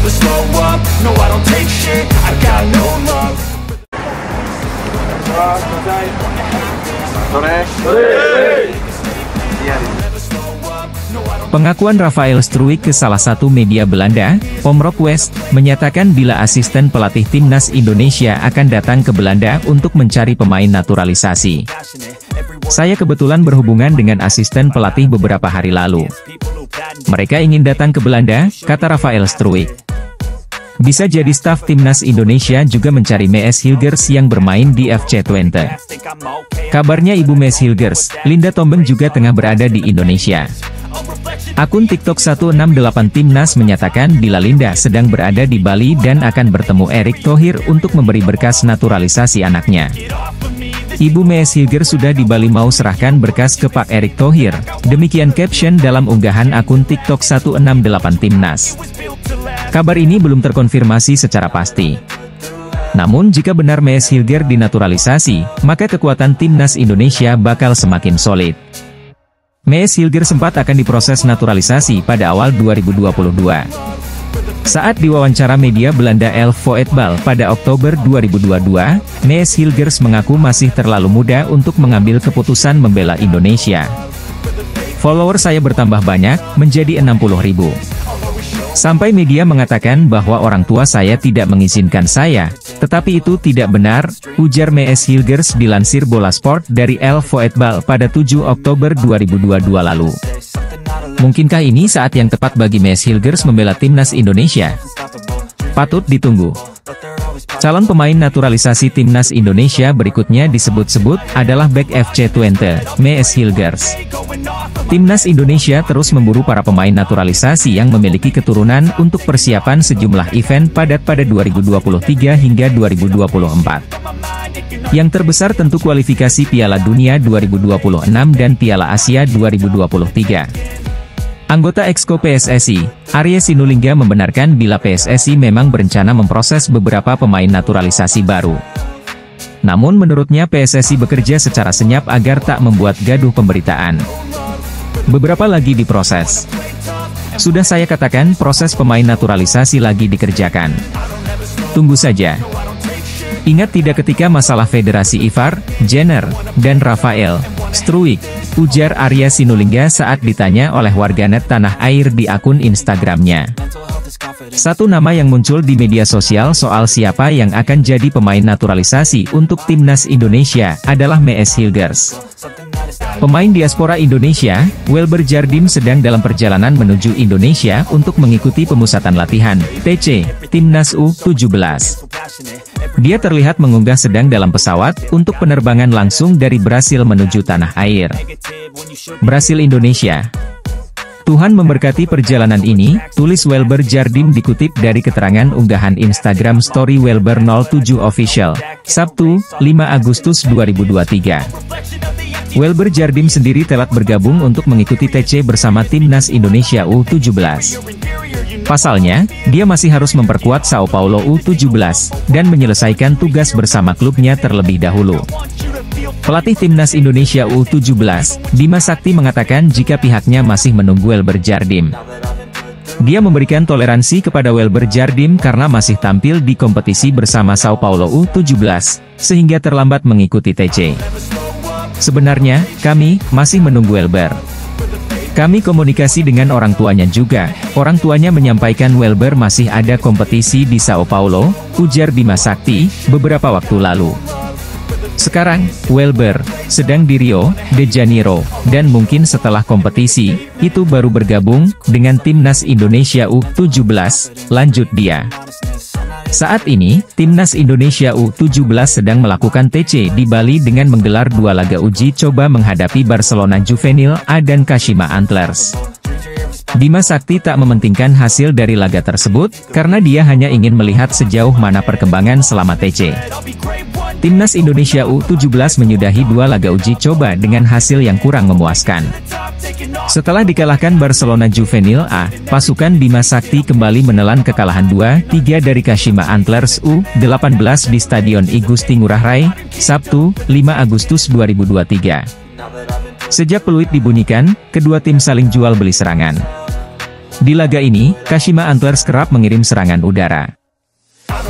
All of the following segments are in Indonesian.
never slow up, no I don't take shit, I got no love. Pengakuan Rafael Struijk ke salah satu media Belanda, Omroep West, menyatakan bila asisten pelatih timnas Indonesia akan datang ke Belanda untuk mencari pemain naturalisasi. Saya kebetulan berhubungan dengan asisten pelatih beberapa hari lalu. Mereka ingin datang ke Belanda, kata Rafael Struijk. Bisa jadi staf timnas Indonesia juga mencari Mees Hilgers yang bermain di FC Twente. Kabarnya ibu Mees Hilgers, Linda Tombeng juga tengah berada di Indonesia. Akun TikTok 168 Timnas menyatakan bila Linda sedang berada di Bali dan akan bertemu Erick Thohir untuk memberi berkas naturalisasi anaknya. Ibu Mees Hilgers sudah di Bali mau serahkan berkas ke Pak Erick Thohir, demikian caption dalam unggahan akun TikTok 168 Timnas. Kabar ini belum terkonfirmasi secara pasti. Namun jika benar Mees Hilgers dinaturalisasi, maka kekuatan timnas Indonesia bakal semakin solid. Mees Hilgers sempat akan diproses naturalisasi pada awal 2022. Saat diwawancara media Belanda Elf Voetbal pada Oktober 2022, Mees Hilgers mengaku masih terlalu muda untuk mengambil keputusan membela Indonesia. Follower saya bertambah banyak, menjadi 60.000. Sampai media mengatakan bahwa orang tua saya tidak mengizinkan saya, tetapi itu tidak benar, ujar Mees Hilgers dilansir Bola Sport dari Elf Voetbal pada 7 Oktober 2022 lalu. Mungkinkah ini saat yang tepat bagi Mees Hilgers membela timnas Indonesia? Patut ditunggu. Calon pemain naturalisasi timnas Indonesia berikutnya disebut-sebut adalah bek FC Twente, Mees Hilgers. Timnas Indonesia terus memburu para pemain naturalisasi yang memiliki keturunan untuk persiapan sejumlah event padat pada 2023 hingga 2024. Yang terbesar tentu kualifikasi Piala Dunia 2026 dan Piala Asia 2023. Anggota Exco PSSI, Arya Sinulinga membenarkan bila PSSI memang berencana memproses beberapa pemain naturalisasi baru. Namun menurutnya PSSI bekerja secara senyap agar tak membuat gaduh pemberitaan. Beberapa lagi diproses. Sudah saya katakan proses pemain naturalisasi lagi dikerjakan. Tunggu saja. Ingat tidak ketika masalah Federasi Ivar, Jenner, dan Rafael Struijk, ujar Arya Sinulinga saat ditanya oleh warganet tanah air di akun Instagramnya. Satu nama yang muncul di media sosial soal siapa yang akan jadi pemain naturalisasi untuk timnas Indonesia adalah Mees Hilgers. Pemain diaspora Indonesia, Welber Jardim sedang dalam perjalanan menuju Indonesia untuk mengikuti pemusatan latihan, TC, Timnas U17. Dia terlihat mengunggah sedang dalam pesawat, untuk penerbangan langsung dari Brasil menuju tanah air. Brasil Indonesia. Tuhan memberkati perjalanan ini, tulis Welber Jardim dikutip dari keterangan unggahan Instagram Story Welber 07 Official, Sabtu, 5 Agustus 2023. Welber Jardim sendiri telah bergabung untuk mengikuti TC bersama Timnas Indonesia U17. Pasalnya, dia masih harus memperkuat Sao Paulo U17, dan menyelesaikan tugas bersama klubnya terlebih dahulu. Pelatih Timnas Indonesia U17, Bima Sakti mengatakan jika pihaknya masih menunggu Welber Jardim. Dia memberikan toleransi kepada Welber Jardim karena masih tampil di kompetisi bersama Sao Paulo U17, sehingga terlambat mengikuti TC. Sebenarnya, kami masih menunggu Welber. Kami komunikasi dengan orang tuanya juga, orang tuanya menyampaikan Welber masih ada kompetisi di Sao Paulo, ujar Bima Sakti, beberapa waktu lalu. Sekarang, Welber sedang di Rio de Janeiro, dan mungkin setelah kompetisi, itu baru bergabung dengan Timnas Indonesia U17, lanjut dia. Saat ini, Timnas Indonesia U17 sedang melakukan TC di Bali dengan menggelar 2 laga uji coba menghadapi Barcelona Juvenil A dan Kashima Antlers. Bima Sakti tak mementingkan hasil dari laga tersebut, karena dia hanya ingin melihat sejauh mana perkembangan selama TC. Timnas Indonesia U17 menyudahi 2 laga uji coba dengan hasil yang kurang memuaskan. Setelah dikalahkan Barcelona Juvenil A, pasukan Bima Sakti kembali menelan kekalahan 2-3 dari Kashima Antlers U18 di Stadion I Gusti Ngurah Rai, Sabtu, 5 Agustus 2023. Sejak peluit dibunyikan, kedua tim saling jual beli serangan. Di laga ini, Kashima Antlers kerap mengirim serangan udara.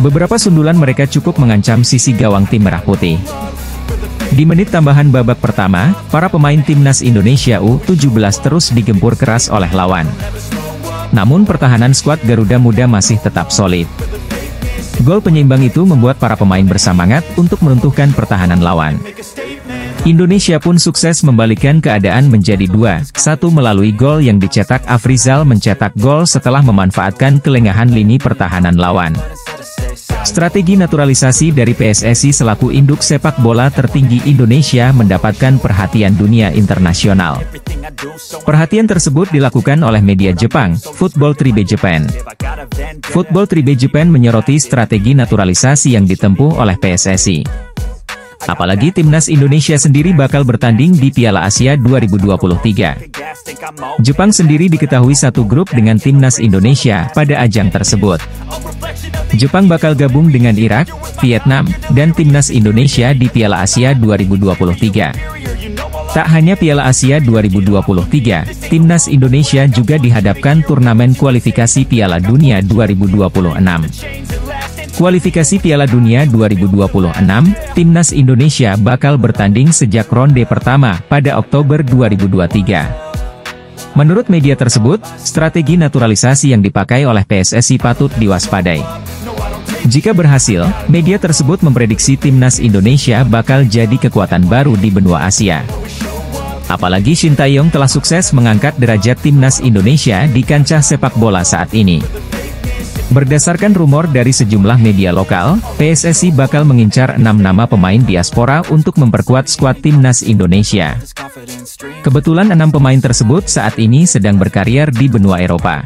Beberapa sundulan mereka cukup mengancam sisi gawang tim Merah Putih. Di menit tambahan babak pertama, para pemain timnas Indonesia U17 terus digempur keras oleh lawan. Namun pertahanan skuad Garuda Muda masih tetap solid. Gol penyeimbang itu membuat para pemain bersemangat untuk meruntuhkan pertahanan lawan. Indonesia pun sukses membalikkan keadaan menjadi 2-1 melalui gol yang dicetak Afrizal mencetak gol setelah memanfaatkan kelengahan lini pertahanan lawan. Strategi naturalisasi dari PSSI selaku induk sepak bola tertinggi Indonesia mendapatkan perhatian dunia internasional. Perhatian tersebut dilakukan oleh media Jepang, Football Tribune Japan. Football Tribune Japan menyoroti strategi naturalisasi yang ditempuh oleh PSSI. Apalagi timnas Indonesia sendiri bakal bertanding di Piala Asia 2023. Jepang sendiri diketahui satu grup dengan timnas Indonesia pada ajang tersebut. Jepang bakal gabung dengan Irak, Vietnam, dan timnas Indonesia di Piala Asia 2023. Tak hanya Piala Asia 2023, timnas Indonesia juga dihadapkan turnamen kualifikasi Piala Dunia 2026. Kualifikasi Piala Dunia 2026, timnas Indonesia bakal bertanding sejak ronde pertama pada Oktober 2023. Menurut media tersebut, strategi naturalisasi yang dipakai oleh PSSI patut diwaspadai. Jika berhasil, media tersebut memprediksi timnas Indonesia bakal jadi kekuatan baru di benua Asia. Apalagi Shin Tae-yong telah sukses mengangkat derajat timnas Indonesia di kancah sepak bola saat ini. Berdasarkan rumor dari sejumlah media lokal, PSSI bakal mengincar 6 nama pemain diaspora untuk memperkuat skuad timnas Indonesia. Kebetulan 6 pemain tersebut saat ini sedang berkarir di benua Eropa.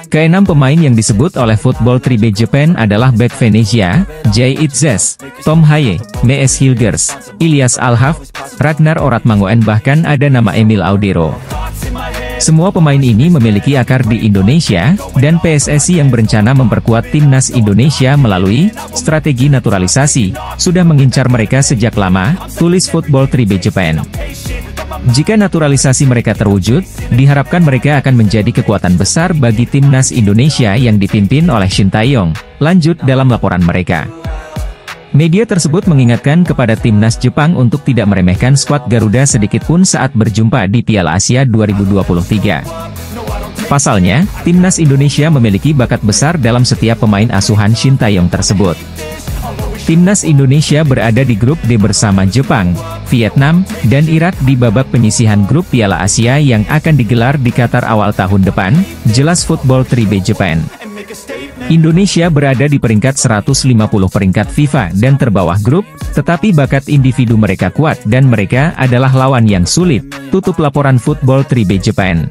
Ke-6 pemain yang disebut oleh Football Tribune Japan adalah bek Venezia, Jay Itzes, Tom Haye, Mees Hilgers, Ilyas Alhaf, Ragnar Oratmangoen, bahkan ada nama Emil Audero. Semua pemain ini memiliki akar di Indonesia, dan PSSI yang berencana memperkuat timnas Indonesia melalui strategi naturalisasi, sudah mengincar mereka sejak lama, tulis Football Tribune Japan. Jika naturalisasi mereka terwujud, diharapkan mereka akan menjadi kekuatan besar bagi timnas Indonesia yang dipimpin oleh Shin Tae-yong, lanjut dalam laporan mereka. Media tersebut mengingatkan kepada timnas Jepang untuk tidak meremehkan skuad Garuda sedikitpun saat berjumpa di Piala Asia 2023. Pasalnya, timnas Indonesia memiliki bakat besar dalam setiap pemain asuhan Shin Tae-yong tersebut. Timnas Indonesia berada di grup D bersama Jepang, Vietnam, dan Irak di babak penyisihan grup Piala Asia yang akan digelar di Qatar awal tahun depan, jelas Football Tribune Japan. Indonesia berada di peringkat 150 peringkat FIFA dan terbawah grup, tetapi bakat individu mereka kuat dan mereka adalah lawan yang sulit, tutup laporan Football Tribune Japan.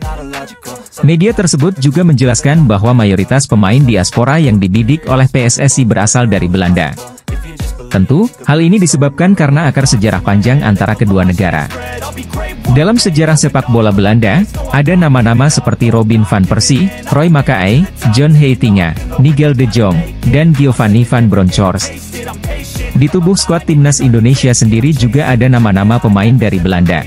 Media tersebut juga menjelaskan bahwa mayoritas pemain diaspora yang dididik oleh PSSI berasal dari Belanda. Tentu, hal ini disebabkan karena akar sejarah panjang antara kedua negara. Dalam sejarah sepak bola Belanda, ada nama-nama seperti Robin van Persie, Roy Makaay, John Heitinga, Nigel de Jong, dan Giovanni van Bronckhorst. Di tubuh skuad timnas Indonesia sendiri juga ada nama-nama pemain dari Belanda.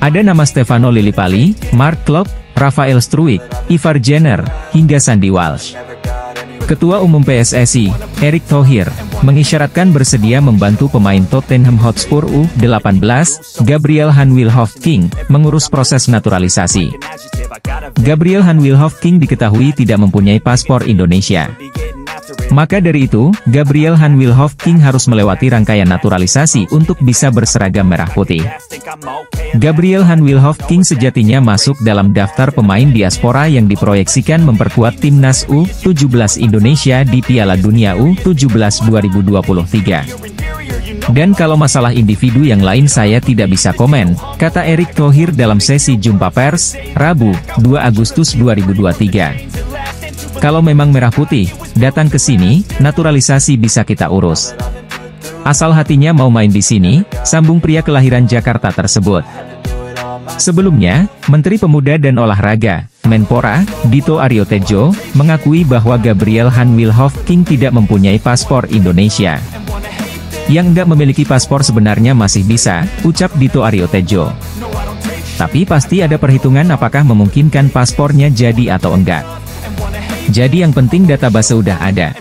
Ada nama Stefano Lillipali, Mark Klok, Rafael Struijk, Ivar Jenner, hingga Sandy Walsh. Ketua Umum PSSI, Erick Thohir, mengisyaratkan bersedia membantu pemain Tottenham Hotspur U18, Gabriel Hanwilhoff King, mengurus proses naturalisasi. Gabriel Hanwilhoff King diketahui tidak mempunyai paspor Indonesia. Maka dari itu, Gabriel Hanwilhoff King harus melewati rangkaian naturalisasi untuk bisa berseragam merah putih. Gabriel Hanwilhoff King sejatinya masuk dalam daftar pemain diaspora yang diproyeksikan memperkuat timnas U17 Indonesia di Piala Dunia U17 2023. Dan kalau masalah individu yang lain saya tidak bisa komen, kata Erick Thohir dalam sesi jumpa pers, Rabu, 2 Agustus 2023. Kalau memang merah putih, datang ke sini, naturalisasi bisa kita urus. Asal hatinya mau main di sini, sambung pria kelahiran Jakarta tersebut. Sebelumnya, Menteri Pemuda dan Olahraga, Menpora, Dito Aryo Tejo, mengakui bahwa Gabriel Hanwilhoff King tidak mempunyai paspor Indonesia. Yang nggak memiliki paspor sebenarnya masih bisa, ucap Dito Aryo Tejo. Tapi pasti ada perhitungan apakah memungkinkan paspornya jadi atau enggak. Jadi yang penting data base udah ada.